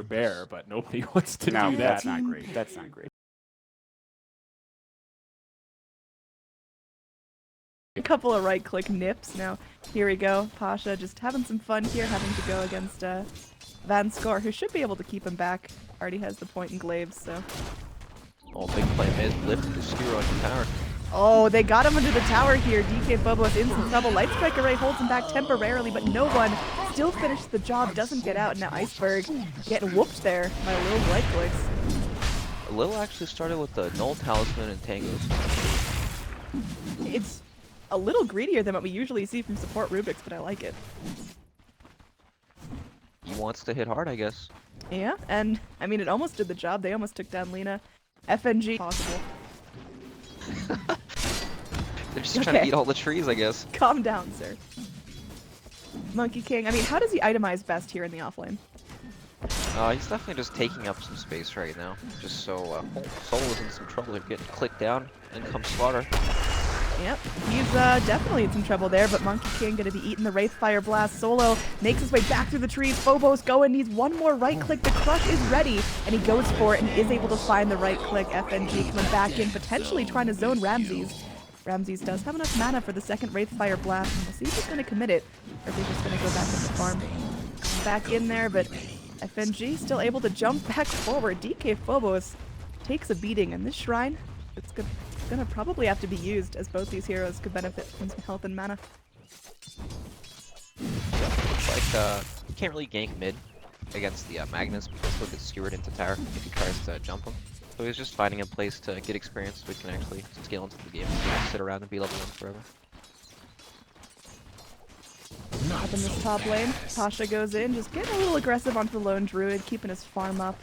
bear, but nobody wants to No, do that. that's not great. That's not great. A couple of right-click nips. Now, here we go. Pasha just having some fun here, having to go against Vanskor, who should be able to keep him back. Already has the point in glaives, so. Oh, big play mid, lift the skewer on the tower. Oh, they got him under the tower here. DK Phobos in some trouble. Light Strike Array holds him back temporarily, but no one still finishes the job, doesn't get out. Now Iceberg getting whooped there by Lil's right clicks. Lil actually started with the Null Talisman and Tangos. It's a little greedier than what we usually see from support Rubik's, but I like it. He wants to hit hard, I guess. Yeah, and I mean, it almost did the job. They almost took down Lena. FNG possible. They're just trying to eat all the trees, I guess. Calm down, sir. Monkey King, I mean, how does he itemize best here in the offlane? He's definitely just taking up some space right now. Just so Solo is in some trouble. They're getting clicked down, and comes Slaughter. Yep, he's definitely in some trouble there, but Monkey King gonna be eating the Wraithfire Blast. Solo makes his way back through the trees. Phobos going, needs one more right click. The crush is ready, and he goes for it and is able to find the right click. FNG coming back in, potentially trying to zone Ramses. Ramses does have enough mana for the second Wraithfire Blast, and we'll see if he's gonna commit it, or if he's just gonna go back to the farm. Back in there, but FNG still able to jump back forward. DK Phobos takes a beating, and this shrine, it's gonna probably have to be used, as both these heroes could benefit from some health and mana. Looks like he can't really gank mid against the Magnus because he'll get skewered into tower if he tries to jump him. So he's just finding a place to get experience so he can actually scale into the game and sit around and be level 1 forever. Up in this top lane, Pasha goes in, just getting a little aggressive onto the Lone Druid, keeping his farm up.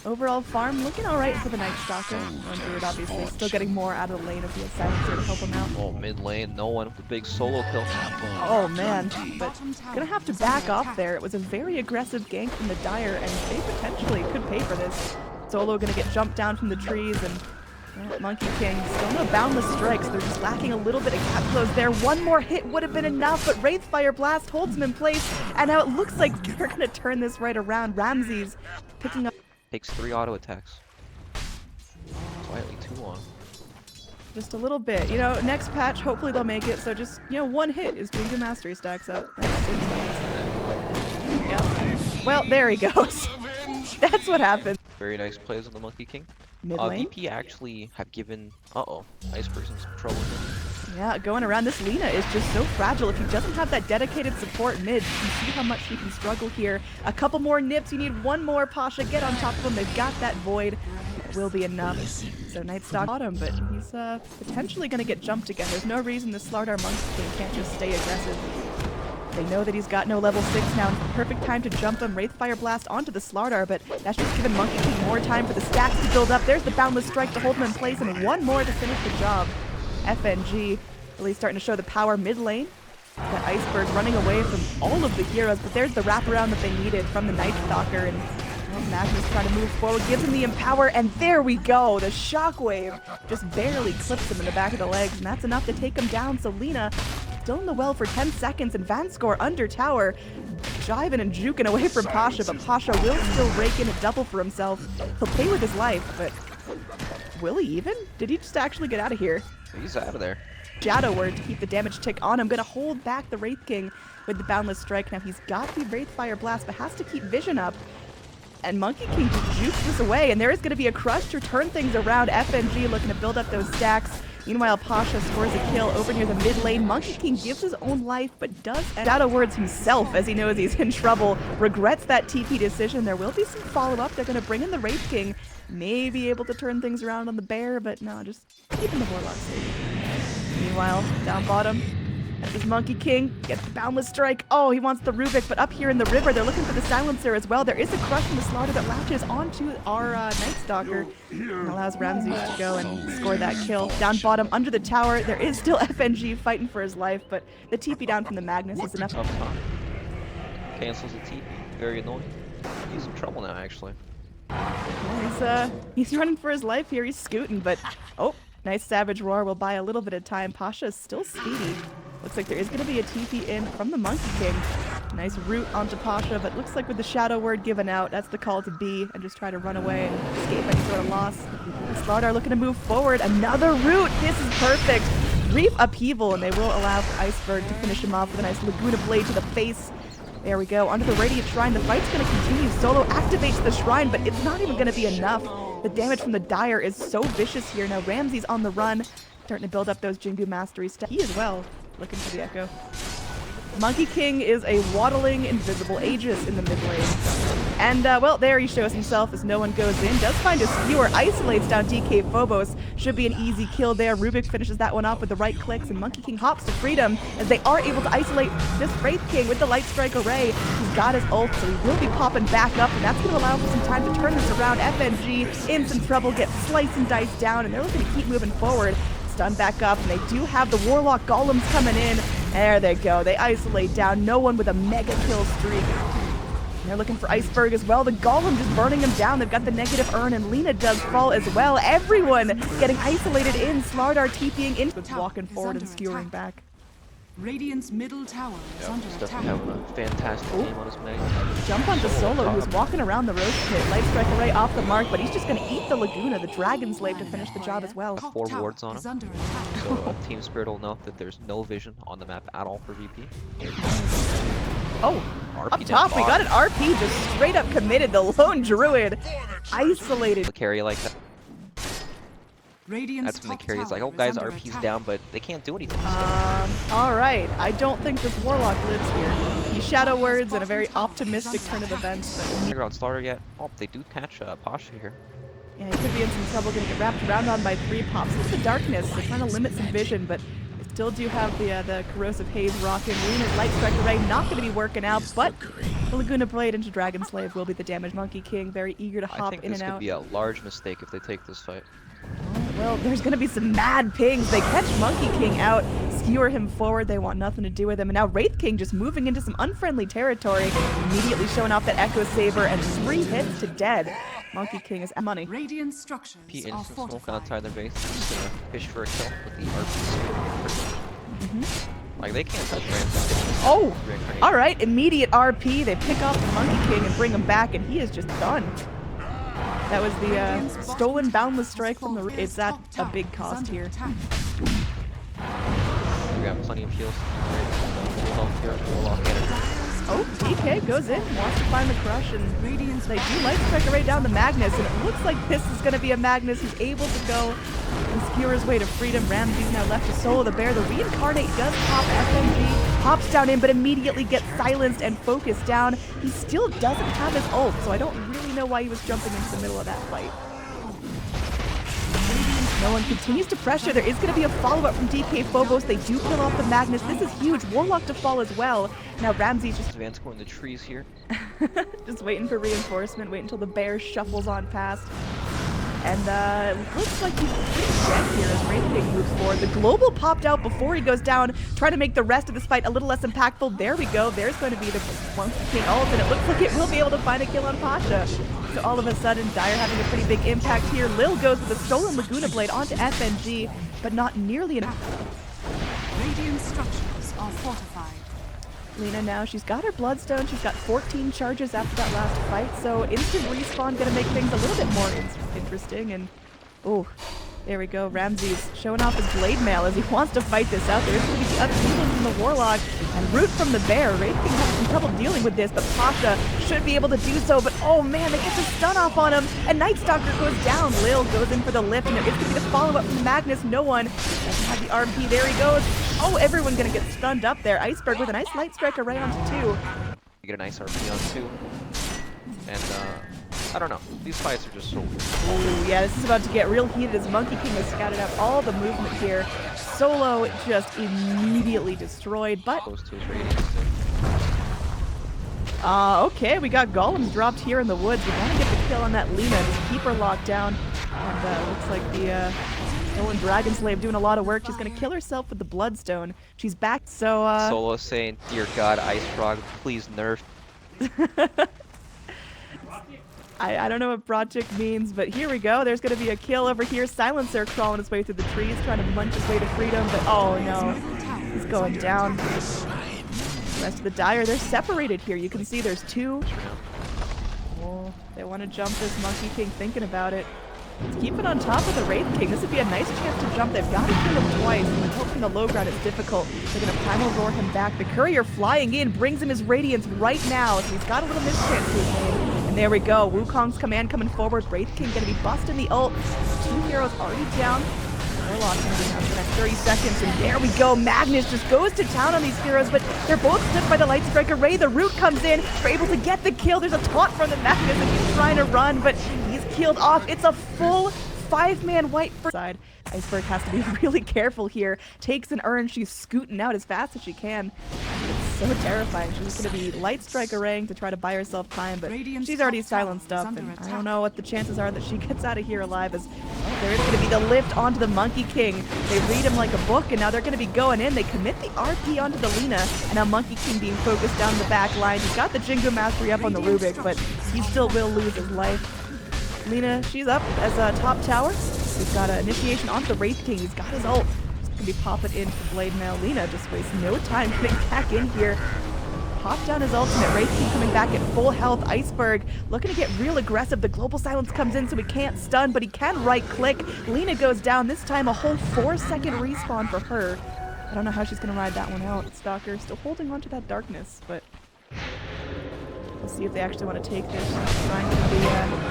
Overall farm looking alright for the Night Stalker. Lone Druid obviously still getting more out of the lane if he has Silencer to help him out. Oh, mid lane, no one with the big solo kill. Oh man, but gonna have to back off there. It was a very aggressive gank from the Dire, and they potentially could pay for this. Solo gonna get jumped down from the trees, and Monkey King still no boundless strikes. They're just lacking a little bit of cap close there. One more hit would have been enough, but Wraithfire Blast holds him in place, and now it looks like they're gonna turn this right around. Ramses picking up. Takes 3 auto attacks. Slightly too long. Just a little bit. You know, next patch, hopefully they'll make it, so just, you know, one hit is doing your mastery stacks up. Yep. Well, there he goes. That's what happened. Very nice plays on the Monkey King. Mid lane. VP actually have given... Iceberg's in some trouble here. Yeah, going around. This Lena is just so fragile. If he doesn't have that dedicated support mid, you can see how much he can struggle here. A couple more nips. You need one more. Pasha, get on top of him. They've got that void. It will be enough. So Nightstalk got him, but he's potentially going to get jumped again. There's no reason the Slardar Monkey King can't just stay aggressive. They know that he's got no level 6 now. Perfect time to jump him. Wraithfire Blast onto the Slardar, but that's just giving Monkey King more time for the stacks to build up. There's the Boundless Strike to hold him in place, and one more to finish the job. FNG really starting to show the power mid lane. Got Iceberg running away from all of the heroes, but there's the wraparound that they needed from the Night Stalker, and Magnus trying to move forward, gives him the empower, and there we go. The shockwave just barely clips him in the back of the legs, and that's enough to take him down. So Lena still in the well for 10 seconds, and Vanskor under tower, jiving and juking away from Pasha, but Pasha will still rake in a double for himself. He'll play with his life, but will he even? Did he just actually get out of here? He's out of there. Shadow Word to keep the damage tick on him. Gonna hold back the Wraith King with the Boundless Strike. Now he's got the Wraithfire Blast, but has to keep vision up. And Monkey King just jukes this away, and there is going to be a crush to turn things around. FNG looking to build up those stacks. Meanwhile, Pasha scores a kill over near the mid lane. Monkey King gives his own life, but does Shadow Words himself as he knows he's in trouble. Regrets that TP decision. There will be some follow-up. They're going to bring in the Wraith King. May be able to turn things around on the bear, but no, just keeping the Warlock safe. Meanwhile, down bottom, this Monkey King gets the Boundless Strike. Oh, he wants the Rubik, but up here in the river, they're looking for the Silencer as well. There is a crush from the Slaughter that latches onto our Night Stalker and allows Ramses to go and score that kill. Down bottom, under the tower, there is still FNG fighting for his life, but the TP down from the Magnus is enough. Tough time. Cancels the TP. Very annoying. He's in trouble now, actually. He's running for his life here. He's scooting, but oh, nice Savage Roar will buy a little bit of time. Pasha is still speedy. Looks like there is going to be a TP in from the Monkey King. Nice root onto Pasha, but looks like with the shadow word given out, that's the call to B and just try to run away and escape any sort of loss. And Slardar looking to move forward. Another root. This is perfect. Brief upheaval, and they will allow for Iceberg to finish him off with a nice Laguna Blade to the face. There we go. Under the Radiant Shrine, the fight's going to continue. Solo activates the Shrine, but it's not even going to be enough. The damage from the Dire is so vicious here. Now Ramsey's on the run, starting to build up those Jingu Mastery stats. He as well, looking for the Echo. Monkey King is a waddling invisible Aegis in the mid lane. And, well, there he shows himself as no one goes in. Does find a skewer, isolates down DK Phobos. Should be an easy kill there. Rubik finishes that one off with the right clicks, and Monkey King hops to freedom as they are able to isolate this Wraith King with the Light Strike Array. He's got his ult, so he will be popping back up, and that's going to allow for some time to turn this around. FNG in some trouble, gets sliced and diced down, and they're looking to keep moving forward. Stun back up, and they do have the Warlock Golems coming in. There they go. They isolate down. No one with a mega kill streak. And they're looking for Iceberg as well. The Golem just burning him down. They've got the negative urn, and Lina does fall as well. Everyone getting isolated in. Slardar TPing in, but walking forward and skewering back. Radiant's middle tower is under attack. Having a fantastic game on his Meg. Jump onto Solo, who's walking around the roast pit. Light Strike Array off the mark, but he's just going to eat the Laguna, the Dragon Slave, to finish the job as well. 4 wards on him, so Team Spirit will know that there's no vision on the map at all for VP. Oh, RP up top, we got an RP just straight up committed. The lone druid isolated. The carry like that. Radiant's That's when the carry is like, oh guys, RP's down, but they can't do anything. Alright, I don't think this Warlock lives here. He shadow words and a very optimistic turn of events. Figure out Slaughter yet? Oh, they do catch Pasha here. Yeah, he could be in some trouble, gonna get wrapped around on by 3 pops. It's the darkness, they're trying to limit some vision, but they still do have the corrosive haze rocking. Luna's Light Strike Array not gonna be working out, but the Laguna Blade into Dragon Slave will be the damage. Monkey King very eager to hop in and out. I think this could be a large mistake if they take this fight. Well, there's going to be some mad pings. They catch Monkey King out, skewer him forward. They want nothing to do with him. And now Wraith King just moving into some unfriendly territory, immediately showing off that Echo Saber, and 3 hits to dead. Monkey King is money. Radiant structures P are instant smoke fortified. outside their base. Just gonna fish for a kill with the RP. Like, they can't touch Ramsey. Oh, all right. Immediate RP. They pick off the Monkey King and bring him back, and he is just done. That was the stolen Boundless Strike from the... It's at a big cost here. We got plenty of heals. Oh, DK goes in, wants to find the crush, and they do Light Strike Array down the Magnus, and it looks like this is going to be a Magnus who's able to go and skewer his way to freedom. Ramsey's now left to solo the bear. The Reincarnate does pop FMG, pops down in, but immediately gets silenced and focused down. He still doesn't have his ult, so I don't really know why he was jumping into the middle of that fight. No one continues to pressure. There is going to be a follow-up from DK Phobos. They do kill off the Magnus. This is huge. Warlock to fall as well. Now Ramsey's just... Van's going in the trees here. just waiting for reinforcement. Wait until the bear shuffles on past. And it looks like he's pretty dead here as Wraith King moves forward. The global popped out before he goes down, trying to make the rest of this fight a little less impactful. There we go. There's going to be the Monkey King ult, and it looks like it will be able to find a kill on Pasha. So all of a sudden, Dire having a pretty big impact here. Lil goes with a stolen Laguna Blade onto FNG, but not nearly enough. Radiant structures are fortified. Lina now, she's got her Bloodstone. She's got 14 charges after that last fight, so instant respawn gonna make things a little bit more interesting. And oh, there we go. Ramsey's showing off his blade mail as he wants to fight this out. There's going to be upheaval from the Warlock and root from the bear. Wraith King has some trouble dealing with this, but Pasha should be able to do so. But oh man, they get the stun off on him, and Night Stalker goes down. Lil goes in for the lift, and it's going to be the follow-up from Magnus. No one doesn't have the RP. There he goes. Oh, everyone going to get stunned up there. Iceberg with a nice Light Strike Array onto 2. You get a nice RP on 2. And, I don't know. These fights are just so weird. Ooh, yeah, this is about to get real heated as Monkey King has scattered out all the movement here. Solo just immediately destroyed, but... Close to his radius. Okay, we got Golems dropped here in the woods. We want to get the kill on that Lina, just keep her locked down. And looks like the stolen Dragon Slave doing a lot of work. She's going to kill herself with the Bloodstone. She's back, so... Solo saying, dear God, Ice Frog, please nerf. I don't know what Project means, but here we go. There's going to be a kill over here. Silencer crawling his way through the trees, trying to munch his way to freedom, but oh no. He's going down. Rest of the Dire, they're separated here. You can see there's two. Oh, they want to jump this Monkey King, thinking about it. Let's keep it on top of the Wraith King. This would be a nice chance to jump. They've got to kill him twice, and the help from the low ground is difficult. They're going to Primal Roar him back. The Courier flying in brings him his Radiance right now, so he's got a little mischance to his name. And there we go. Wukong's command coming forward. Wraith King going to be busting the ult. Two heroes already down. Warlock going to be down for the next 30 seconds, and there we go. Magnus just goes to town on these heroes, but they're both stood by the Light Strike Array. The Root comes in. They're able to get the kill. There's a taunt from the Magnus, and he's trying to run, but he's killed off. It's a full 5-man wipe for side. Iceberg has to be really careful here. Takes an urn. She's scooting out as fast as she can. It's so terrifying. She's going to be Light Strike Arraying to try to buy herself time, but she's already silenced up, and I don't know what the chances are that she gets out of here alive. As there is going to be the lift onto the Monkey King. They read him like a book, and now they're going to be going in. They commit the RP onto the Lina, and now Monkey King being focused down the back line. He's got the Jingo Mastery up on the Rubik, but he still will lose his life. Lina, she's up as a top tower. He's got an initiation onto the Wraith King. He's got his ult. He's going to be popping in for Blade now. Lina just wastes no time getting back in here. Pop down his ultimate. Wraith King coming back at full health. Iceberg looking to get real aggressive. The Global Silence comes in, so he can't stun, but he can right-click. Lina goes down. This time a whole 4-second respawn for her. I don't know how she's going to ride that one out. Stalker still holding on to that darkness, but we'll see if they actually want to take this. Trying to be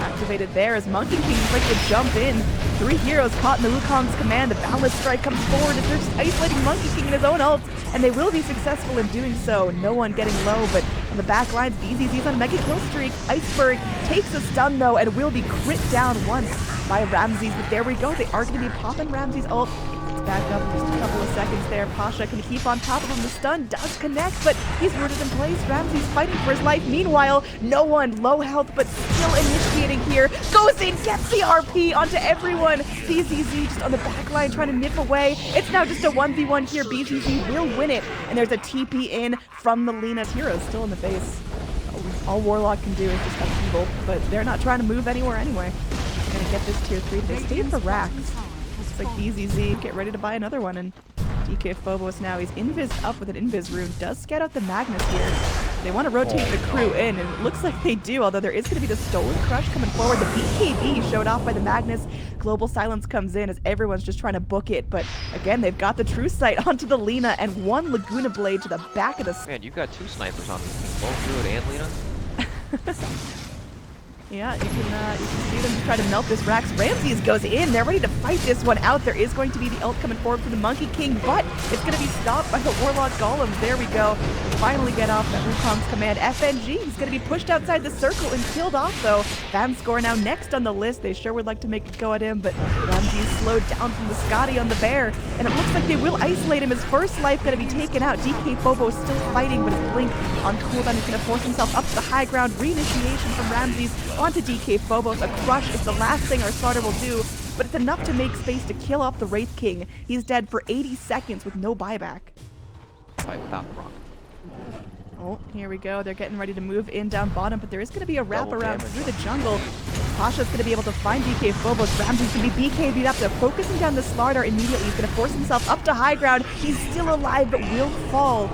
activated there as Monkey King's like to jump in. 3 heroes caught in the Wukong's command. The Boundless Strike comes forward as they're just isolating Monkey King in his own ult, and they will be successful in doing so. No one getting low, but on the back lines, BZZ's on a mega kill streak. Iceberg takes a stun though and will be crit down once by Ramses, but there we go. They are going to be popping Ramses' ult. Back up in just a couple of seconds there. Pasha can keep on top of him. The stun does connect, but he's rooted in place. Ramsey's fighting for his life. Meanwhile, no one, low health, but still initiating here. Goes in, gets the RP onto everyone. BZZ just on the back line trying to nip away. It's now just a 1v1 here. BZZ will win it, and there's a TP in from the Lina's heroes still in the base. All Warlock can do is just upheaval, but they're not trying to move anywhere anyway. They're going to get this tier 3. They stay for racks. Like BZZ, get ready to buy another one, and DK Phobos now, he's invised up with an invis rune, does scout out the Magnus here. They want to rotate the crew in, and it looks like they do, although there is going to be the Stolen Crush coming forward. The BKB showed off by the Magnus. Global Silence comes in as everyone's just trying to book it, but again, they've got the True Sight onto the Lina, and one Laguna Blade to the back of the... Man, you've got 2 snipers on both Druid and Lina. Yeah, you can see them just try to melt this Rax. Ramses goes in. They're ready to fight this one out. There is going to be the ult coming forward for the Monkey King, but it's going to be stopped by the Warlock Golem. There we go. We finally get off that Wukong's command. FNG, he's going to be pushed outside the circle and killed off, though. Vanscore now next on the list. They sure would like to make a go at him, but Ramses slowed down from the Scotty on the bear, and it looks like they will isolate him. His first life going to be taken out. DK Phobos still fighting, but his blink on cooldown is going to force himself up to the high ground. Reinitiation from Ramses onto DK Phobos. A crush is the last thing our starter will do, but it's enough to make space to kill off the Wraith King. He's dead for 80 seconds with no buyback. Fight without the rock. Oh, here we go. They're getting ready to move in down bottom, but there is going to be a wraparound through the jungle. Pasha's going to be able to find DK Phobos. Ramsey's going to be BKB'd up. They're focusing down the Slardar immediately. He's going to force himself up to high ground. He's still alive, but will fall.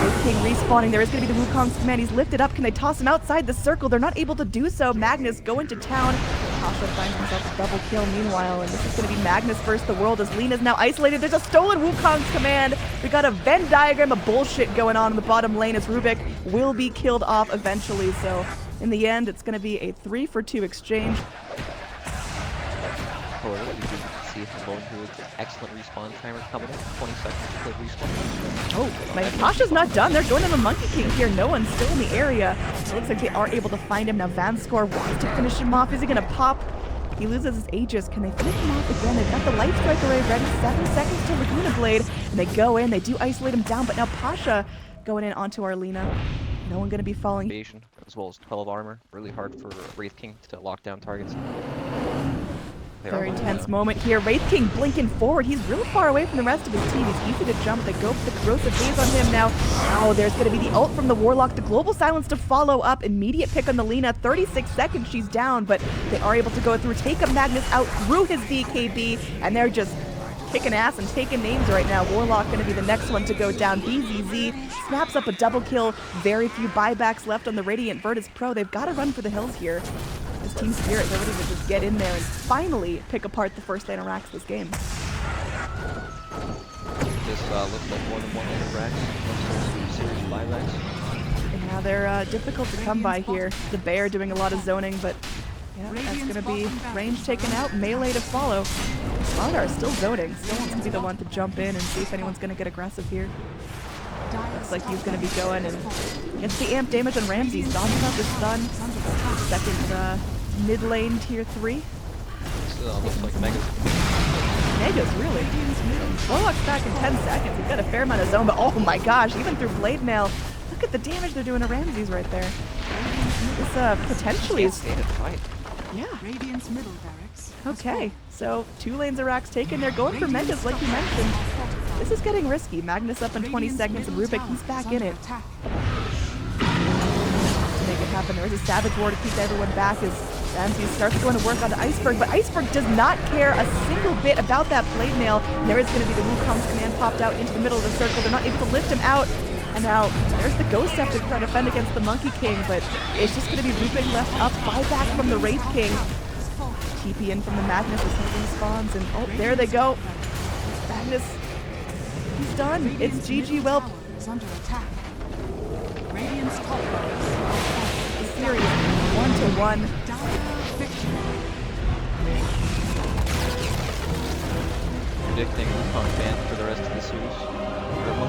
Wraith King respawning. There is going to be the Wukong's command. He's lifted up. Can they toss him outside the circle? They're not able to do so. Magnus going to town. Pasha finds himself a double kill meanwhile, and this is going to be Magnus versus the world as Lina's now isolated. There's a stolen Wukong's command. We got a Venn diagram of bullshit going on in the bottom lane as Rubik will be killed off eventually. So in the end, it's going to be a 3-for-2 exchange. You can see if going through an excellent respawn timer coming in. 20 seconds to click respawn. Oh, my Pasha's not done. They're going to the Monkey King here. No one's still in the area. It looks like they are able to find him. Now Vanscore wants to finish him off. Is he going to pop? He loses his Aegis. Can they finish him off again? They've got the Light Strike Array ready. 7 seconds to Laguna Blade. And they go in. They do isolate him down. But now Pasha going in onto Arlena. No one going to be falling. As well as 12 armor. Really hard for Wraith King to lock down targets. Very tense moment here. Wraith King blinking forward. He's really far away from the rest of his team. He's easy to jump. They go for the corrosive haze on him now. Oh, there's going to be the ult from the Warlock. The Global Silence to follow up. Immediate pick on the Lina. 36 seconds. She's down, but they are able to go through. Take a Magnus out through his BKB, and they're just kicking ass and taking names right now. Warlock going to be the next one to go down. BZZ snaps up a double kill. Very few buybacks left on the Radiant Virtus.pro. They've got to run for the hills here. This Team Spirit, they're ready to just get in there and finally pick apart the first lane of Rax this game. This looks like more than one lane of Rax. Looks like series of buybacks. Yeah, they're difficult to come by here. The Bear doing a lot of zoning, but yeah, that's going to be range taken out, melee to follow. Slardar still zoning, still wants to be the one to jump in and see if anyone's going to get aggressive here. Looks like he's going to be going and gets the amp damage on Ramses. Dodges out the stun. Second mid lane tier 3. This looks like Megas. Megas, really? Warlock's back in 10 seconds. He's got a fair amount of zone, but oh my gosh, even through Blade Mail, look at the damage they're doing to Ramses right there. This potentially is... Fight. Yeah. Radiant's middle barracks. Okay, so 2 lanes of Rax taken. They're going for Mendes, like you mentioned. This is getting risky. Magnus up in 20 seconds, and Rubik, he's back in it. To make it happen, there is a Savage War to keep everyone back as Ramses starts going to work on the Iceberg, but Iceberg does not care a single bit about that Blade Mail. There is going to be the Wukong's command popped out into the middle of the circle. They're not able to lift him out. And now there's the Ghost Scepter trying to defend against the Monkey King, but it's just going to be Rubik left up. Buyback from the Wraith King. TP in from the Magnus as he respawns, and oh, there they go. Magnus, he's done. It's GG Whelp. Under attack. Radiant's top barracks. The series 1-1. Predicting Wukong ban for the rest of the series.